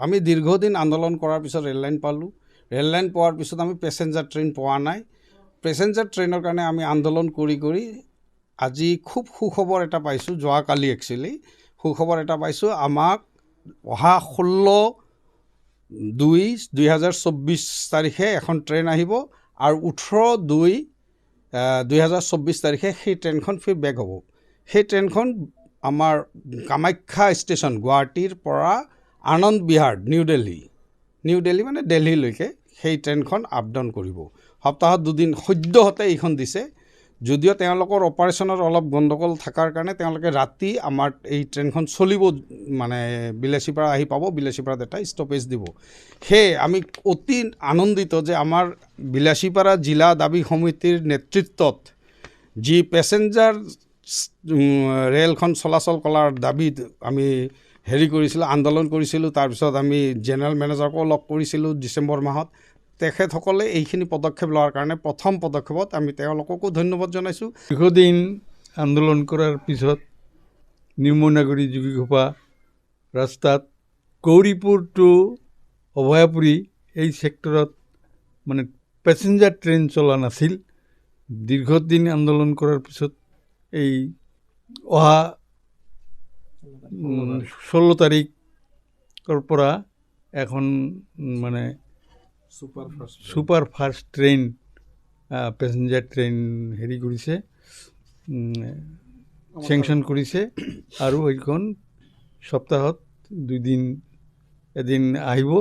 আমি দীৰ্ঘদিন আন্দোলন কৰাৰ পিছত ৰেল লাইন পালোঁ। ৰেল লাইন পোৱাৰ পিছত আমি পেচেঞ্জাৰ ট্ৰেইন পোৱা নাই। পেচেঞ্জাৰ ট্ৰেইনৰ কাৰণে আমি আন্দোলন কৰি আজি খুব সুখবৰ এটা পাইছোঁ, যোৱাকালি একচুৱেলি সুখবৰ এটা পাইছোঁ। আমাক অহা 16/2/2024 তাৰিখে এখন ট্ৰেইন আহিব আৰু 18/2/2024 তাৰিখে সেই ট্ৰেইনখন ফিডবেক হ'ব। সেই ট্ৰেইনখন আমাৰ কামাখ্যা ষ্টেচন গুৱাহাটীৰ পৰা আনন্দ বিহাৰ নিউ দিল্লী মানে দিল্লীলৈকে সেই ট্ৰেইনখন আপ ডাউন কৰিব। সপ্তাহত 2 দিন সদ্যহতে এইখন দিছে, যদিও তেওঁলোকৰ অপাৰেশ্যনৰ অলপ গণ্ডগোল থকাৰ কাৰণে তেওঁলোকে ৰাতি আমাৰ এই ট্ৰেইনখন চলিব, মানে বিলাচীপাৰা আহি পাব, বিলাচীপাৰাত এটা ষ্টপেজ দিব। সেয়ে আমি অতি আনন্দিত যে আমাৰ বিলাচীপাৰা জিলা দাবী সমিতিৰ নেতৃত্বত যি পেচেঞ্জাৰ ৰেলখন চলাচল কৰাৰ দাবীত আমি কৰিছিলোঁ, আন্দোলন কৰিছিলোঁ। তাৰপিছত আমি জেনেৰেল মেনেজাৰকো লগ কৰিছিলোঁ ডিচেম্বৰ মাহত। তেখেতসকলে এইখিনি পদক্ষেপ লোৱাৰ কাৰণে প্ৰথম পদক্ষেপত আমি তেওঁলোককো ধন্যবাদ জনাইছোঁ। দীৰ্ঘদিন আন্দোলন কৰাৰ পিছত নিৰ্মনাগুৰি যোগীঘোপা ৰাস্তাত গৌৰীপুৰ টু অভয়াপুৰী এই ছেক্টৰত মানে পেচেঞ্জাৰ ট্ৰেইন চলা নাছিল। দীৰ্ঘদিন আন্দোলন কৰাৰ পিছত এই অহা 16 তাৰিখৰ পৰা এখন মানে super fast train, passenger train কৰিছে, চেংচন কৰিছে। আৰু এইখন সপ্তাহত 2 দিন, এদিন আহিব